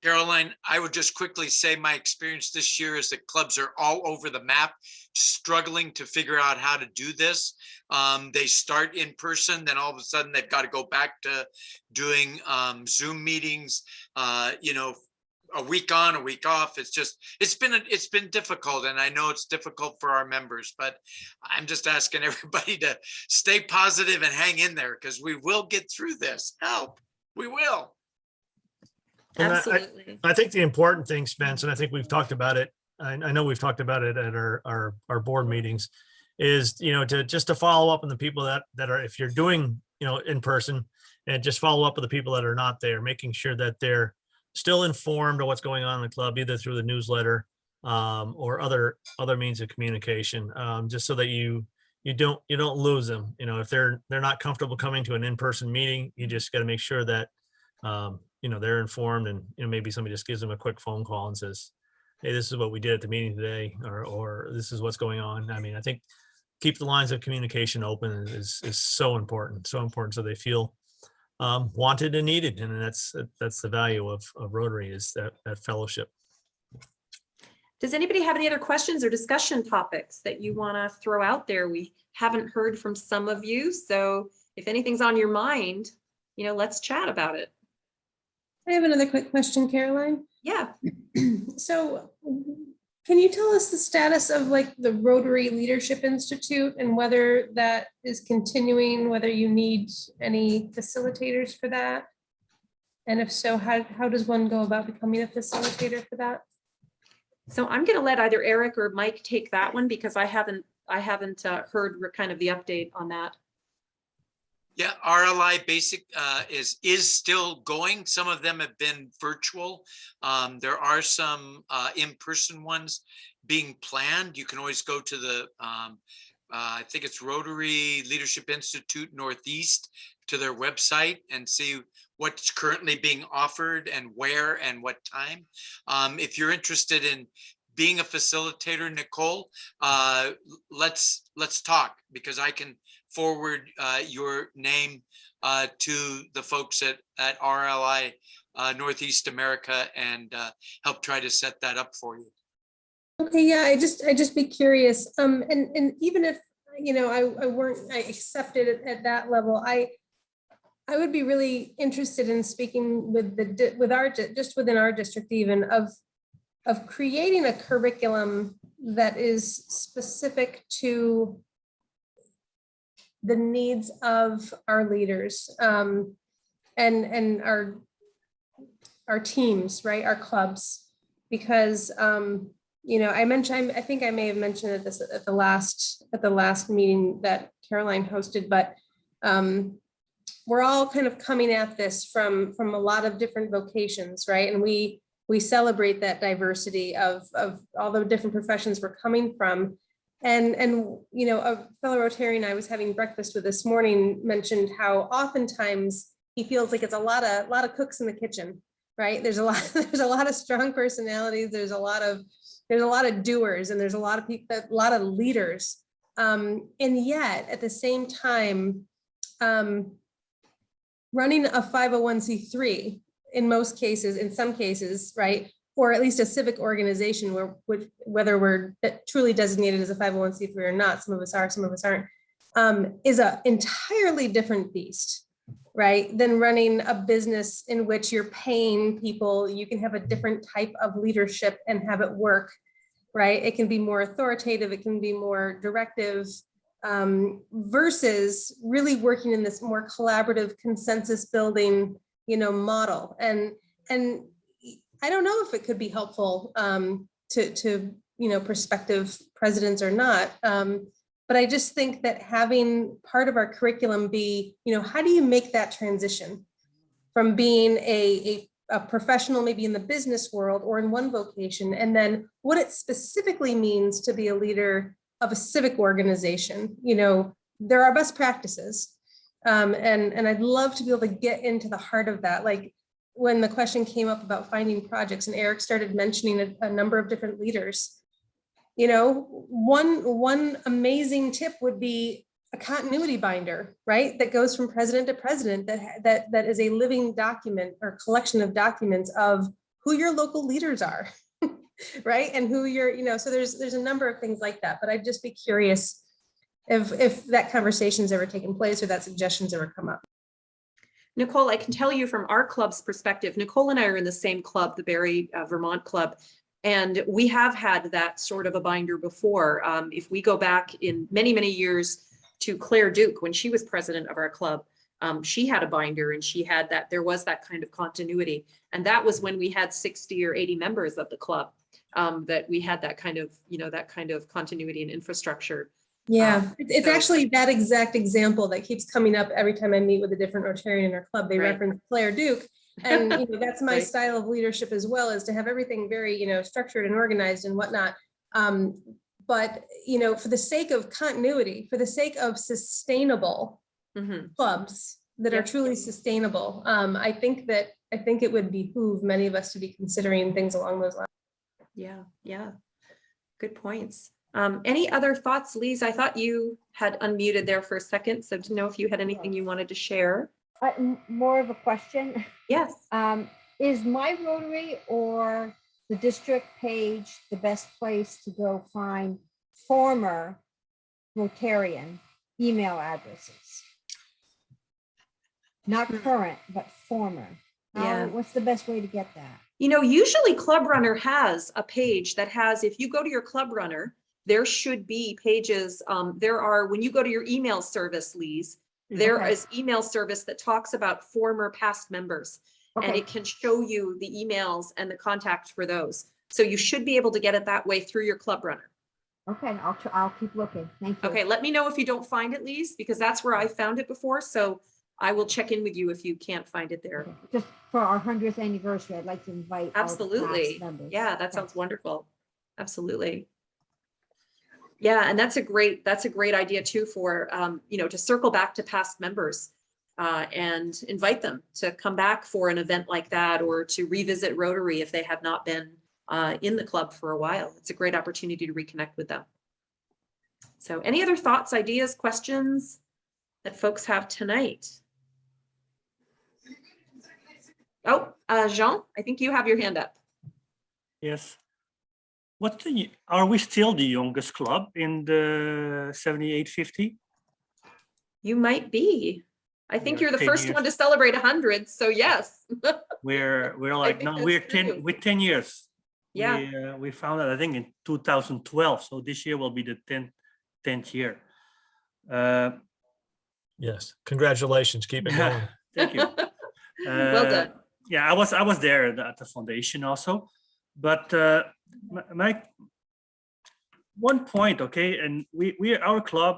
Caroline, I would just quickly say my experience this year is that clubs are all over the map, struggling to figure out how to do this. They start in person, then all of a sudden they've got to go back to doing Zoom meetings, you know, a week on, a week off. It's been difficult, and I know it's difficult for our members, but I'm just asking everybody to stay positive and hang in there, because we will get through this. Help, we will. And Absolutely. I think the important thing, Spence, and I think we've talked about it, I know we've talked about it at our board meetings, is, you know, to follow up on the people that are, if you're doing, you know, in person, and just follow up with the people that are not there, making sure that they're still informed of what's going on in the club, either through the newsletter or other means of communication, just so that you don't lose them. You know, if they're not comfortable coming to an in-person meeting, you just got to make sure that you know, they're informed, and, you know, maybe somebody just gives them a quick phone call and says, hey, this is what we did at the meeting today, or this is what's going on. I mean, I think keep the lines of communication open is so important, so they feel wanted and needed. And that's the value of Rotary, is that fellowship. Does anybody have any other questions or discussion topics that you want to throw out there? We haven't heard from some of you, so if anything's on your mind, you know, let's chat about it. I have another quick question, Caroline. Yeah. So can you tell us the status of like the Rotary Leadership Institute and whether that is continuing, whether you need any facilitators for that? And if so, how does one go about becoming a facilitator for that? So I'm going to let either Eric or Mike take that one, because I haven't heard kind of the update on that. Yeah, RLI Basic is still going. Some of them have been virtual. There are some in-person ones being planned. You can always go to the, I think it's Rotary Leadership Institute Northeast, to their website and see what's currently being offered and where and what time. If you're interested in being a facilitator, Nicole, let's talk, because I can forward your name to the folks at RLI Northeast America and help try to set that up for you. Okay, yeah, I just be curious. And even if, you know, I accepted it at that level, I would be really interested in speaking with our, just within our district, even of creating a curriculum that is specific to the needs of our leaders and our teams, right? Our clubs, because you know, I think I may have mentioned it this at the last meeting that Caroline hosted, but we're all kind of coming at this from a lot of different vocations, right? And we celebrate that diversity of all the different professions we're coming from. And you know, a fellow Rotarian I was having breakfast with this morning mentioned how oftentimes he feels like it's a lot of cooks in the kitchen, right? There's a lot of strong personalities. There's a lot of doers, and there's a lot of people, a lot of leaders. And yet at the same time, running a 501c3 in some cases, right? Or at least a civic organization whether we're truly designated as a 501c3 or not, some of us are, some of us aren't, is an entirely different beast, right? Than running a business in which you're paying people. You can have a different type of leadership and have it work, right? It can be more authoritative, it can be more directive, versus really working in this more collaborative, consensus building, you know, model. And I don't know if it could be helpful to you know, prospective presidents or not. But I just think that having part of our curriculum be, you know, how do you make that transition from being a professional, maybe in the business world or in one vocation, and then what it specifically means to be a leader of a civic organization. You know, there are best practices. And I'd love to be able to get into the heart of that. Like, when the question came up about finding projects and Eric started mentioning a number of different leaders, you know, one amazing tip would be a continuity binder, right? That goes from president to president, that is a living document or collection of documents of who your local leaders are, right? And who you're, you know, so there's a number of things like that, but I'd just be curious if that conversation's ever taken place or that suggestions ever come up. Nicole, I can tell you from our club's perspective, Nicole and I are in the same club, the Barrie, Vermont Club, and we have had that sort of a binder before. If we go back in many, many years to Claire Duke, when she was president of our club, she had a binder and she had that, there was that kind of continuity. And that was when we had 60 or 80 members of the club, that we had that kind of, you know, that kind of continuity and infrastructure. Yeah, it's actually that exact example that keeps coming up every time I meet with a different Rotarian in our club. They reference Claire Duke. And you know, that's my style of leadership as well, is to have everything very, you know, structured and organized and whatnot. But, you know, for the sake of continuity, for the sake of sustainable clubs that are truly sustainable, I think it would behoove many of us to be considering things along those lines. Yeah, yeah. Good points. Any other thoughts, Lise? I thought you had unmuted there for a second, so to know if you had anything you wanted to share. More of a question. Yes. Is my Rotary or the district page the best place to go find former Rotarian email addresses? Not current, but former. Yeah. What's the best way to get that? You know, usually Club Runner has a page that has, if you go to your Club Runner, there should be pages. There are, when you go to your email service, Lise, there is email service that talks about former past members, and it can show you the emails and the contact for those. So you should be able to get it that way through your Club Runner. Okay, I'll keep looking. Thank you. Okay, let me know if you don't find it, Lise, because that's where I found it before. So I will check in with you if you can't find it there. Okay. Just for our 100th anniversary, I'd like to invite Absolutely. all members. Yeah, that sounds wonderful. Absolutely. Yeah, and that's a great idea too for you know, to circle back to past members and invite them to come back for an event like that, or to revisit Rotary if they have not been in the club for a while. It's a great opportunity to reconnect with them. So any other thoughts, ideas, questions that folks have tonight? Oh, Jean, I think you have your hand up. Yes. Are we still the youngest club in the 7850? You might be. I think you're the first one to celebrate 100. So yes. we're like, now we're 10 years. Yeah. We found out, I think, in 2012. So this year will be the 10th year. Yes. Congratulations. Keep it going. Thank you. Well done. Yeah, I was there at the foundation also, but my one point, okay, and our club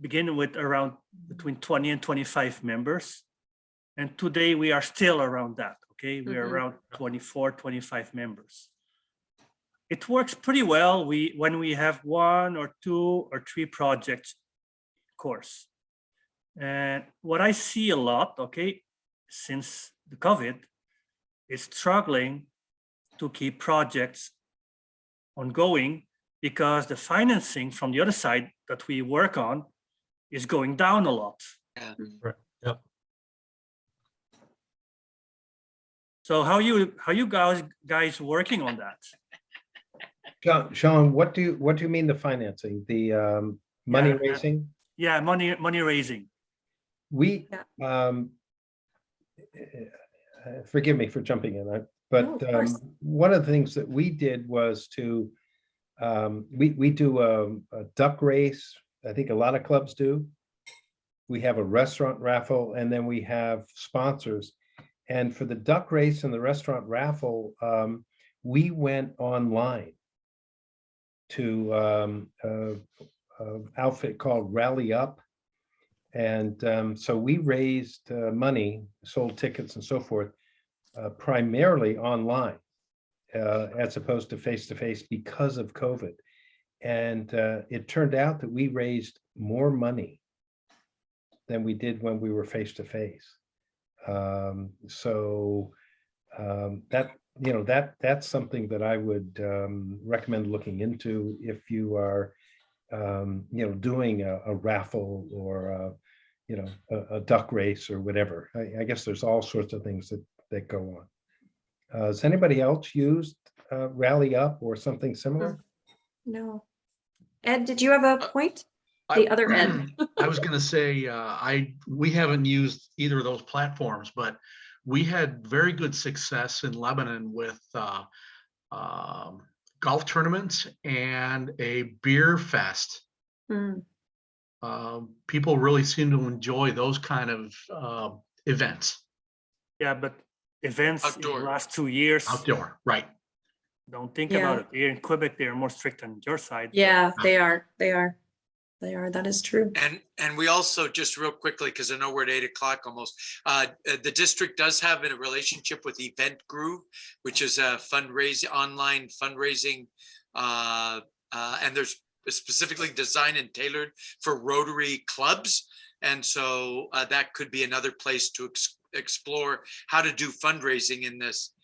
began with around between 20 and 25 members, and today we are still around that. Okay, we are around 24, 25 members. It works pretty well. When we have 1 or 2 or 3 projects, of course. And what I see a lot, okay, since the COVID, is struggling to keep projects ongoing because the financing from the other side that we work on is going down a lot. Yeah. Right. Yep. So how you guys working on that? Sean, what do you mean the financing? The money raising? Yeah, money raising. We forgive me for jumping in, but one of the things that we did was to we do a duck race. I think a lot of clubs do. We have a restaurant raffle, and then we have sponsors. And for the duck race and the restaurant raffle, we went online to an outfit called Rally Up. And so we raised money, sold tickets and so forth, primarily online, as opposed to face-to-face because of COVID. And it turned out that we raised more money than we did when we were face-to-face. So That's something that I would recommend looking into if you are, doing a raffle or a duck race or whatever. I guess there's all sorts of things that go on. Has anybody else used Rally Up or something similar? No. Ed, did you have a point? The other Ed. I was gonna say, we haven't used either of those platforms, but we had very good success in Lebanon with golf tournaments and a beer fest. Mm. People really seem to enjoy those kind of events. Yeah, but events in Outdoor. the last 2 years, Outdoor, right. don't think Yeah. about it. Here in Quebec, they're more strict on your side. Yeah, they are. They are. They are. That is true. And we also, just real quickly, because I know we're at 8 o'clock almost, the district does have a relationship with Event Groove, which is a online fundraising, and there's specifically designed and tailored for Rotary clubs. And so that could be another place to explore how to do fundraising in this.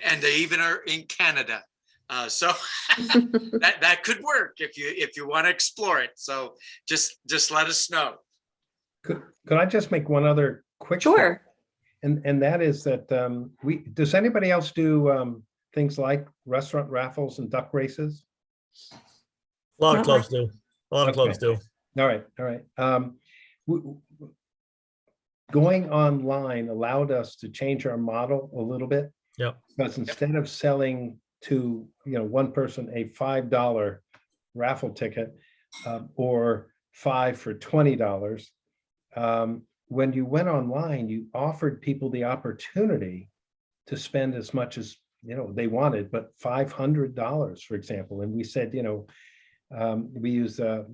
And they even are in Canada. So that could work if you want to explore it. So just let us know. Could I just make one other quick? Sure. And that is that does anybody else do things like restaurant raffles and duck races? A lot of Not clubs do. A lot of clubs do. All right. Going online allowed us to change our model a little bit. Yep. Because instead of selling to one person a $5 raffle ticket or 5 for $20, when you went online, you offered people the opportunity to spend as much as they wanted, but $500, for example. And we said, we use a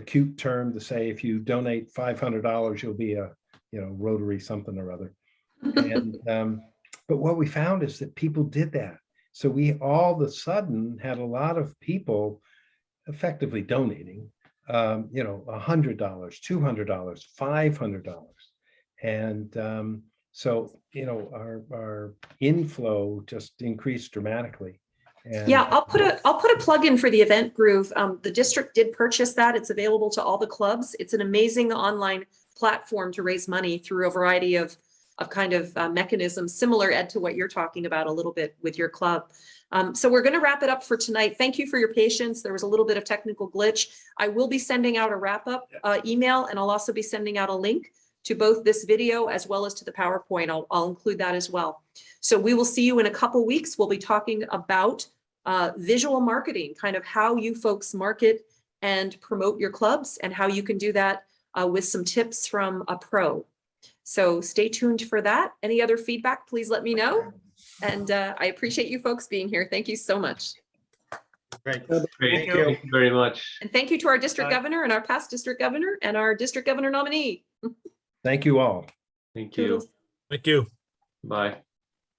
cute term to say, if you donate $500, you'll be a Rotary something or other. And but what we found is that people did that. So we all of a sudden had a lot of people effectively donating, $100, $200, $500. And so, our inflow just increased dramatically. And Yeah, I'll put a plug in for the Event Groove. The district did purchase that. It's available to all the clubs. It's an amazing online platform to raise money through a variety of mechanisms, similar, Ed, to what you're talking about a little bit with your club. So we're going to wrap it up for tonight. Thank you for your patience. There was a little bit of technical glitch. I will be sending out a wrap-up email, and I'll also be sending out a link to both this video as well as to the PowerPoint. I'll include that as well. So we will see you in a couple weeks. We'll be talking about visual marketing, kind of how you folks market and promote your clubs and how you can do that with some tips from a pro. So stay tuned for that. Any other feedback, please let me know. And I appreciate you folks being here. Thank you so much. Great. Thank you. Thank you very much. And thank you to our district governor and our past district governor and our district governor nominee. thank you all. Thank you. Thank you. Bye.